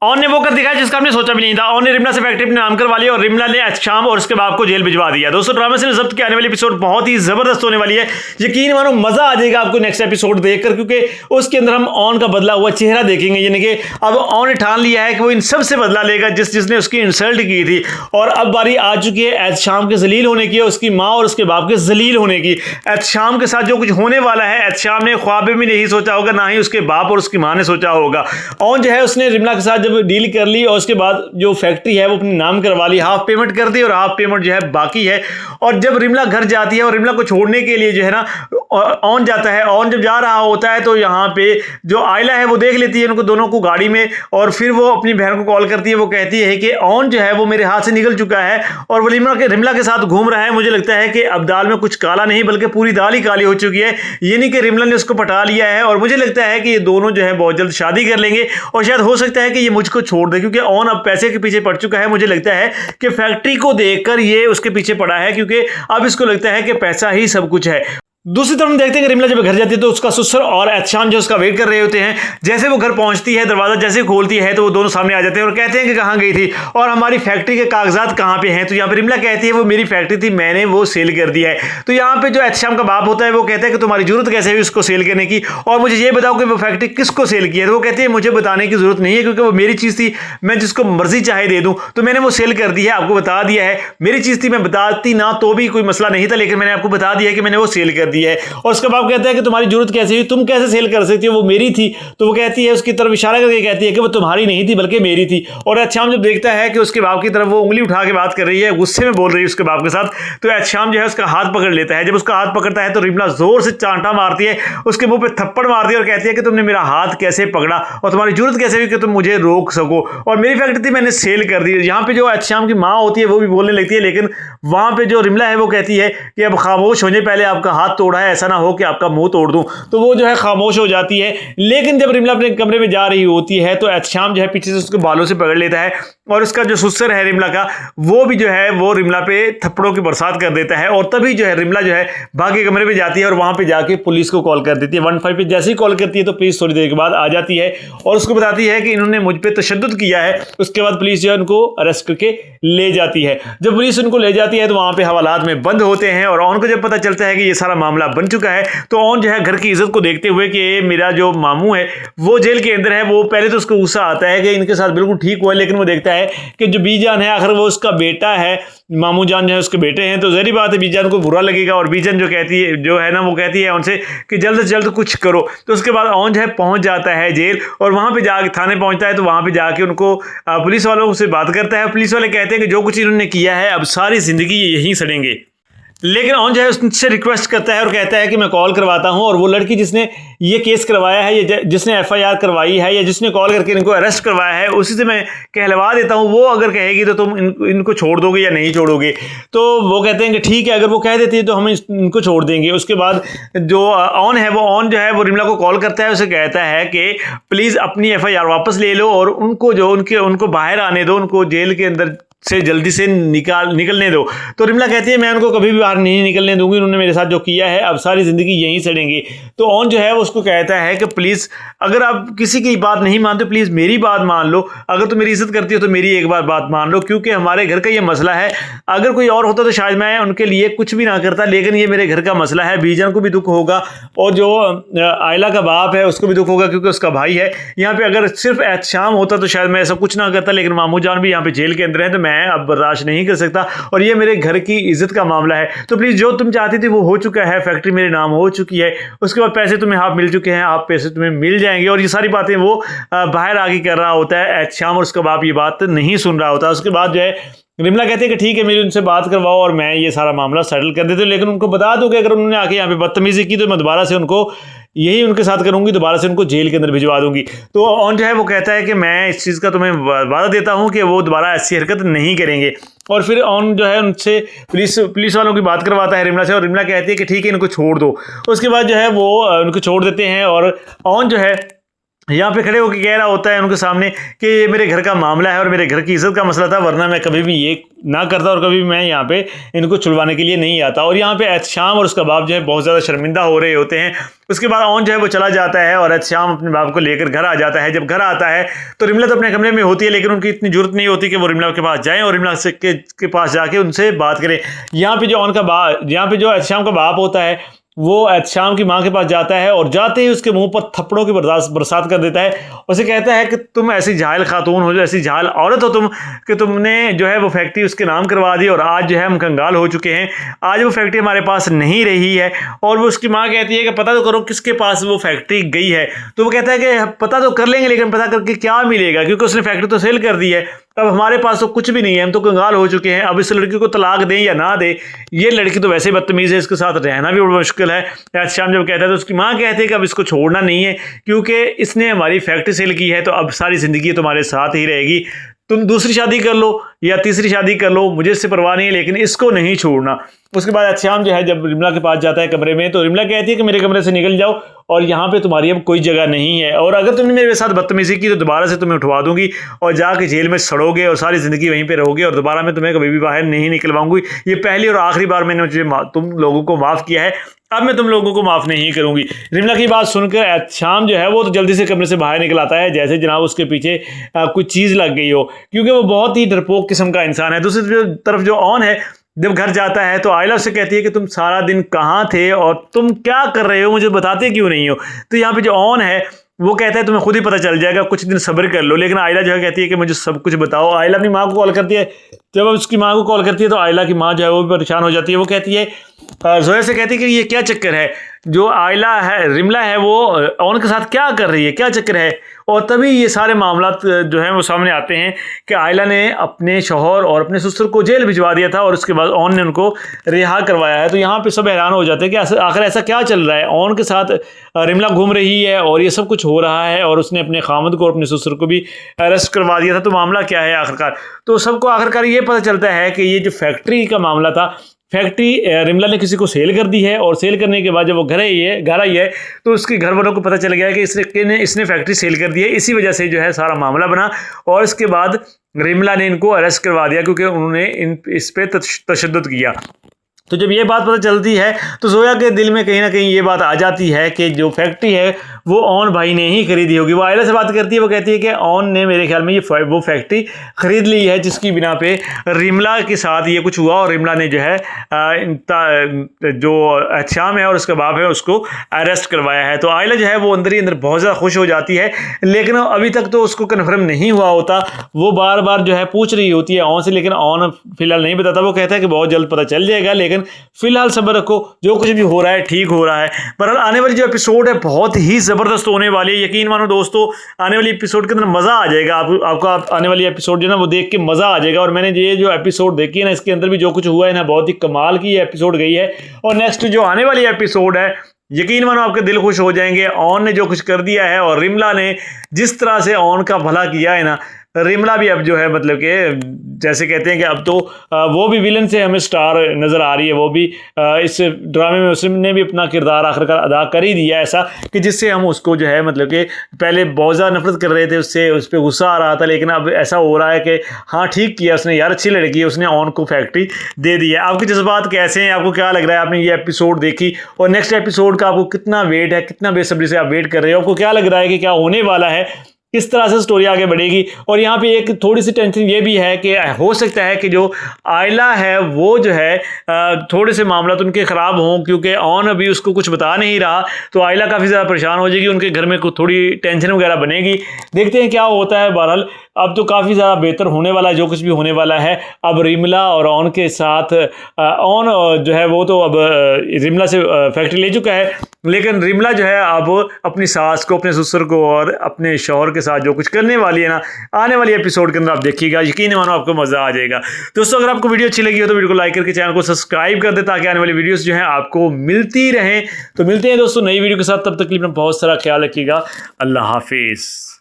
On ने वो कर दिखाया जिसका हमने सोचा भी नहीं था। ऑन ने रिमला से फैक्ट्री अपने नाम करवा लिया और रिमला ने एहतशाम और उसके बाप को जेल भिजवा दिया। दोस्तों ड्रामा से जब्त की आने वाली एपिसोड बहुत ही जबरदस्त होने वाली है। यकीन मानो मजा आ जाएगा आपको नेक्स्ट एपिसोड देखकर, क्योंकि उसके अंदर हम ऑन का बदला हुआ चेहरा देखेंगे। यानी कि अब ऑन ने ठान लिया है कि वो इन सब से बदला लेगा जिसने उसकी इंसल्ट की थी, और अब बारी आ चुकी है एहतशाम के जलील होने की, उसकी माँ और उसके बाप के जलील होने की। एहतशाम के साथ जो कुछ होने वाला है एहतशाम ने ख्वाब में नहीं सोचा होगा, ना ही उसके बाप और उसकी माँ ने सोचा होगा। ऑन जो है उसने रिमला के साथ जब डील कर ली और उसके बाद जो फैक्ट्री है वो अपने नाम करवा ली, हाफ पेमेंट कर दी और हाफ पेमेंट जो है बाकी है। और जब रिमला घर जाती है और रिमला को छोड़ने के लिए जो है ना ऑन जाता है, ऑन जब जा रहा होता है तो यहाँ पे जो आयला है वो देख लेती है उनको दोनों को गाड़ी में, और फिर वो अपनी बहन को कॉल करती है। वो कहती है कि ऑन जो है वो मेरे हाथ से निकल चुका है और वो रिमला के साथ घूम रहा है। मुझे लगता है कि अब दाल में कुछ काला नहीं बल्कि पूरी दाल ही काली हो चुकी है, यानी कि रिमला ने उसको पटा लिया है। और मुझे लगता है कि ये दोनों जो है बहुत जल्द शादी कर लेंगे और शायद हो सकता है कि ये मुझको छोड़ दे, क्योंकि ऑन अब पैसे के पीछे पड़ चुका है। मुझे लगता है कि फैक्ट्री को देखकर ये उसके पीछे पड़ा है, क्योंकि अब इसको लगता है कि पैसा ही सब कुछ है। दूसरी तरफ हम देखते हैं कि रिमला जब घर जाती है तो उसका ससुर और एहतशाम जो उसका वेट कर रहे होते हैं। जैसे वो घर पहुंचती है, दरवाजा जैसे खोलती है तो वो दोनों सामने आ जाते हैं और कहते हैं कि कहाँ गई थी और हमारी फैक्ट्री के कागजात कहाँ पे हैं। तो यहाँ पे रिमला कहती है वो मेरी फैक्ट्री थी, मैंने वो सेल कर दिया है। तो यहाँ पे जो एहतशाम का बाप होता है वो कहता है कि तुम्हारी जरूरत कैसे हुई उसको सेल करने की, और मुझे ये बताओ कि वो फैक्ट्री किसको सेल की है। तो वो कहती है मुझे बताने की जरूरत नहीं है, क्योंकि वो मेरी चीज़ थी, मैं जिसको मर्जी चाहे दे दूँ, तो मैंने वो सेल कर दी है, आपको बता दिया है। मेरी चीज़ थी, मैं बताती ना तो भी कोई मसला नहीं था, लेकिन मैंने आपको बता दिया कि मैंने वो सेल कर दी है। और उसका बाप कहता है कि तुम्हारी जरूरत कैसे हुई, तुम कैसे सेल कर सकती हो, वो मेरी थी। तो वो कहती है, उसकी तरफ इशारा करके कहती है कि वो तुम्हारी नहीं थी बल्कि मेरी थी। और एहतशाम जब देखता है कि उसके बाप की तरफ वो उंगली उठा के बात कर रही है, गुस्से में बोल रही है उसके बाप के साथ, तो एहतशाम जो है उसका हाथ पकड़ लेता है। जब उसका हाथ पकड़ता है तो रिमला जोर से चांटा मारती है, उसके मुंह पे थप्पड़ मारती है और कहती है कि तुमने मेरा हाथ कैसे पकड़ा और तुम्हारी जरूरत कैसे हुई कि तुम मुझे रोक सको, और मेरी फैक्ट्री थी, मैंने सेल कर दी। यहाँ पे जो एहतशाम की माँ होती है वो भी बोलने लगती है, लेकिन वहां पे जो रिमला है वो कहती है कि अब खामोश होने पहले आपका हाथ तोड़ा है, ऐसा ना हो कि आपका मुंह तोड़ दूं। तो वो जो है खामोश हो जाती है। लेकिन जब रिमला अपने कमरे में जा रही होती है तो एहतशाम जो है पीछे से उसके बालों से पकड़ लेता है, और उसका जो ससुर है रिमला का वो भी जो है वो रिमला पे थप्पड़ों की बरसात कर देता है। और तभी जो है रिमला जो है भागे कमरे में जाती है और वहां पे जाके पुलिस को कॉल कर देती है। 15 पे जैसे ही कॉल करती है तो पुलिस थोड़ी देर के बाद आ जाती है और उसको बताती है कि इन्होंने मुझ पर तशद्दुद किया है। उसके बाद पुलिस जो है उनको अरेस्ट करके ले जाती है। जब पुलिस उनको ले जाती है तो वहां पे हवालात में बंद होते हैं, और ऑन को जब पता चलता है कि ये सारा मामला बन चुका है तो ऑन जो है घर की इज्जत को देखते हुए कि मेरा जो मामू है वो जेल के अंदर है, वो पहले तो उसको गुस्सा आता है कि इनके साथ बिल्कुल ठीक हुआ, लेकिन वो देखता है कि जो बीजान है आखिर वो उसका बेटा है, मामू जान जो है उसके बेटे हैं, तो जहरी बात है बीजान को बुरा लगेगा। और बीजान जो कहती है जो है ना वो कहती है उनसे कि जल्द से जल्द कुछ करो। तो उसके बाद ऑन जो है पहुंच जाता है जेल, और वहां पे जाके थाने पहुंचता है तो वहां पे जाके उनको पुलिस वालों से बात करता है। पुलिस वाले कहते हैं कि जो कुछ इन्होंने किया है अब सारी जिंदगी यहीं सड़ेंगे। लेकिन ऑन जो है उससे रिक्वेस्ट करता है और कहता है कि मैं कॉल करवाता हूं, और वो लड़की जिसने ये केस करवाया है या जिसने एफआईआर करवाई है या जिसने कॉल करके इनको अरेस्ट करवाया है उसी से मैं कहलवा देता हूं, वो अगर कहेगी तो तुम इनको छोड़ दोगे या नहीं छोड़ोगे। तो वो कहते हैं कि ठीक है, अगर वो कह देती है तो हम इनको छोड़ देंगे। उसके बाद जो ऑन है वो रिमला को कॉल करता है, उसे कहता है कि प्लीज़ अपनी एफआईआर वापस ले लो और उनको जो उनको बाहर आने दो, उनको जेल के अंदर से जल्दी से निकलने दो। तो रिमला कहती है मैं उनको कभी भी बाहर नहीं निकलने दूंगी, उन्होंने मेरे साथ जो किया है अब सारी जिंदगी यहीं सड़ेंगे। तो ऑन जो है वो उसको कहता है कि प्लीज़ अगर आप किसी की बात नहीं मानते प्लीज़ मेरी बात मान लो, अगर तुम मेरी इज्जत करती हो तो मेरी एक बार बात मान लो, क्योंकि हमारे घर का ये मसला है। अगर कोई और होता तो शायद मैं उनके लिए कुछ भी ना करता, लेकिन ये मेरे घर का मसला है। बीजान को भी दुख होगा और जो आयला का बाप है उसको भी दुख होगा क्योंकि उसका भाई है। यहाँ पे अगर सिर्फ एहतशाम होता तो शायद मैं ऐसा कुछ ना करता, लेकिन मामू जान भी यहाँ पे जेल के अंदर है तो मैं अब बर्दाश्त नहीं कर सकता, और ये मेरे घर की इज्जत का मामला है। तो प्लीज़ जो तुम चाहती थी वो हो चुका है, फैक्ट्री मेरे नाम हो चुकी है, उसके बाद पैसे तुम्हें हाफ मिल चुके हैं, हाफ पैसे तुम्हें मिल जाएंगे। और ये सारी बातें वो बाहर आगे कर रहा होता है एहतशाम, और उसका बाप ये बात नहीं सुन रहा होता। उसके बाद जो है रिमला कहते हैं कि ठीक है मेरी उनसे बात करवाओ और मैं ये सारा मामला सेटल कर देती हूँ, लेकिन उनको बता दूँ कि अगर उन्होंने आके यहाँ पे बदतमीजी की तो मैं दोबारा से उनको यही उनके साथ करूंगी, दोबारा से उनको जेल के अंदर भिजवा दूंगी। तो ऑन जो है वो कहता है कि मैं इस चीज़ का तुम्हें वादा देता हूं कि वो दोबारा ऐसी हरकत नहीं करेंगे। और फिर ऑन जो है उनसे पुलिस वालों की बात करवाता है रिमला से, और रिमला कहती है कि ठीक है इनको छोड़ दो। उसके बाद जो है वो उनको छोड़ देते हैं, और ऑन जो है यहाँ पे खड़े होकर कह रहा होता है उनके सामने कि ये मेरे घर का मामला है और मेरे घर की इज्जत का मसला था, वरना मैं कभी भी ये ना करता और कभी भी मैं यहाँ पे इनको छुड़वाने के लिए नहीं आता। और यहाँ पे एहतशाम और उसका बाप जो है बहुत ज़्यादा शर्मिंदा हो रहे होते हैं। उसके बाद ओन जो है वो चला जाता है और एहतशाम अपने बाप को लेकर घर आ जाता है। जब घर आता है तो रिमला तो अपने कमरे में होती है, लेकिन उनकी इतनी जरूरत नहीं होती कि वो रिमला के पास जाएँ और रिमला के पास जाके उनसे बात करें। यहाँ पे जो एहतशाम का बाप होता है वो एहतशाम की माँ के पास जाता है और जाते ही उसके मुंह पर थप्पड़ों की बरसात कर देता है। उसे कहता है कि तुम ऐसी जाहिल खातून हो, जो ऐसी जाहिल औरत हो तुम, कि तुमने जो है वो फैक्ट्री उसके नाम करवा दी और आज जो है हम कंगाल हो चुके हैं, आज वो फैक्ट्री हमारे पास नहीं रही है। और वो उसकी माँ कहती है कि पता तो करो किसके पास वो फैक्ट्री गई है। तो वो कहता है कि पता तो कर लेंगे, लेकिन पता करके क्या मिलेगा, क्योंकि उसने फैक्ट्री तो सेल कर दी है, अब हमारे पास तो कुछ भी नहीं है, हम तो कंगाल हो चुके हैं। अब इस लड़की को तलाक दें या ना दें, ये लड़की तो वैसे ही बदतमीज़ है, इसके साथ रहना भी बड़ा मुश्किल है। एहतशाम जब कहता है तो उसकी माँ कहती है कि अब इसको छोड़ना नहीं है, क्योंकि इसने हमारी फैक्ट्री सेल की है, तो अब सारी ज़िंदगी तुम्हारे साथ ही रहेगी। तुम दूसरी शादी कर लो या तीसरी शादी कर लो, मुझे इससे परवाह नहीं है, लेकिन इसको नहीं छोड़ना। उसके बाद एहतशाम जो है जब रिमला के पास जाता है कमरे में, तो रिमला कहती है कि मेरे कमरे से निकल जाओ और यहाँ पे तुम्हारी अब कोई जगह नहीं है, और अगर तुमने मेरे साथ बदतमीजी की तो दोबारा से तुम्हें उठवा दूंगी और जाके जेल में सड़ोगे और सारी ज़िंदगी वहीं पे रहोगे, और दोबारा मैं तुम्हें कभी भी बाहर नहीं निकलवाऊंगी। ये पहली और आखिरी बार मैंने तुम लोगों को माफ़ किया है, अब मैं तुम लोगों को माफ़ नहीं करूंगी। रिमला की बात सुनकर एहतशाम जो है वो तो जल्दी से कमरे से बाहर निकल आता है, जैसे जनाब उसके पीछे कुछ चीज़ लग गई हो, क्योंकि वो बहुत ही डरपोक किस्म का इंसान है। दूसरी तरफ जो ओन है जब घर जाता है तो आयला से कहती है कि तुम सारा दिन कहाँ थे और तुम क्या कर रहे हो, मुझे बताते क्यों नहीं हो। तो यहाँ पे जो ओन है वो कहता है तुम्हें खुद ही पता चल जाएगा, कुछ दिन सब्र कर लो। लेकिन आयला जो है कहती है कि मुझे सब कुछ बताओ। आयला अपनी माँ को कॉल करती है, जब उसकी माँ को कॉल करती है तो आयला की माँ जो है वो भी परेशान हो जाती है। वो कहती है जोया से कहती है कि ये क्या चक्कर है, जो आयला है रिमला है वो ओन के साथ क्या कर रही है, क्या चक्कर है। और तभी ये सारे मामला जो हैं वो सामने आते हैं कि आयला ने अपने शौहर और अपने ससुर को जेल भिजवा दिया था और उसके बाद ओन ने उनको रिहा करवाया है। तो यहाँ पे सब हैरान हो जाते हैं कि आखिर ऐसा क्या चल रहा है। ओन के साथ रिमला घूम रही है और ये सब कुछ हो रहा है, और उसने अपने खामद को और अपने ससुर को भी अरेस्ट करवा दिया था। तो मामला क्या है आखिरकार, तो सबको आखिरकार ये पता चलता है कि ये जो फैक्ट्री का मामला था, फैक्ट्री रिमला ने किसी को सेल कर दी है, और सेल करने के बाद जब वो घर आई है तो उसके घर वालों को पता चल गया कि इसने फैक्ट्री सेल कर दी है। इसी वजह से जो है सारा मामला बना, और इसके बाद रिमला ने इनको अरेस्ट करवा दिया क्योंकि उन्होंने इस पे तशद्दुद किया। तो जब ये बात पता चलती है तो जोया के दिल में कहीं ना कहीं ये बात आ जाती है कि जो फैक्ट्री है वो ओन भाई ने ही खरीदी होगी। वो आयला से बात करती है, वो कहती है कि ओन ने मेरे ख्याल में वो फैक्ट्री खरीद ली है, जिसकी बिना पे रिमला के साथ ये कुछ हुआ और रिमला ने जो है जो एहतशाम है और उसका बाप है उसको अरेस्ट करवाया है। तो आयला जो है वो अंदर ही अंदर बहुत ज़्यादा खुश हो जाती है, लेकिन अभी तक तो उसको कन्फर्म नहीं हुआ होता। वो बार बार जो है पूछ रही होती है ओन से, लेकिन ओन फिलहाल नहीं बताता। वो कहता है कि बहुत जल्द पता चल जाएगा, लेकिन फिलहाल सब्र रखो, जो कुछ भी हो रहा है ठीक हो रहा है। पर आने वाली जो एपिसोड है बहुत ही ज़बरदस्त होने वाली है, यकीन मानो दोस्तों। आने वाली एपिसोड के अंदर मज़ा आ जाएगा आपको आने वाली एपिसोड जो है ना वो देख के मज़ा आ जाएगा। और मैंने ये जो एपिसोड देखी है ना, इसके अंदर भी जो कुछ हुआ है ना, बहुत ही कमाल की एपिसोड गई है। और नेक्स्ट जो आने वाली एपिसोड है, यकीन मानो आपके दिल खुश हो जाएंगे। ओन ने जो कुछ कर दिया है और रिमला ने जिस तरह से ओन का भला किया है ना, रिमला भी अब जो है मतलब कि जैसे कहते हैं कि अब तो वो भी विलन से हमें स्टार नज़र आ रही है। वो भी इस ड्रामे में उसने भी अपना किरदार आखिरकार अदा कर ही दिया, ऐसा कि जिससे हम उसको जो है मतलब कि पहले बहुत ज़्यादा नफरत कर रहे थे उससे, उस पर गुस्सा आ रहा था, लेकिन अब ऐसा हो रहा है कि हाँ ठीक किया उसने यार, अच्छी लड़की है, उसने ओन को फैक्ट्री दे दी है। आपके जज्बात कैसे हैं, आपको क्या लग रहा है, आपने ये एपिसोड देखी और नेक्स्ट एपिसोड का आपको कितना वेट है, कितना बेसब्री से आप वेट कर रहे हो, आपको क्या लग रहा है कि क्या होने वाला है, किस तरह से स्टोरी आगे बढ़ेगी। और यहाँ पे एक थोड़ी सी टेंशन ये भी है कि हो सकता है कि जो आयला है वो जो है थोड़े से मामला तो उनके ख़राब हों, क्योंकि ओन अभी उसको कुछ बता नहीं रहा, तो आयला काफ़ी ज़्यादा परेशान हो जाएगी, उनके घर में थोड़ी टेंशन वगैरह बनेगी। देखते हैं क्या होता है। बहरहाल अब तो काफ़ी ज़्यादा बेहतर होने वाला है जो कुछ भी होने वाला है। अब रिमला और ओन के साथ ओन जो है वो तो अब रिमला से फैक्ट्री ले चुका है, लेकिन रिमला जो है अब अपनी सास को, अपने ससुर को और अपने शौहर के साथ जो कुछ करने वाली है ना, आने वाली एपिसोड के अंदर आप देखिएगा, यकीन मानो आपको मज़ा आ जाएगा। दोस्तों अगर आपको वीडियो अच्छी लगी हो तो वीडियो को लाइक करके चैनल को सब्सक्राइब कर दे, ताकि आने वाली वीडियोस जो हैं आपको मिलती रहें। तो मिलते हैं दोस्तों नई वीडियो के साथ, तब तक के लिए अपना बहुत सारा ख्याल रखिएगा। अल्लाह हाफिज़।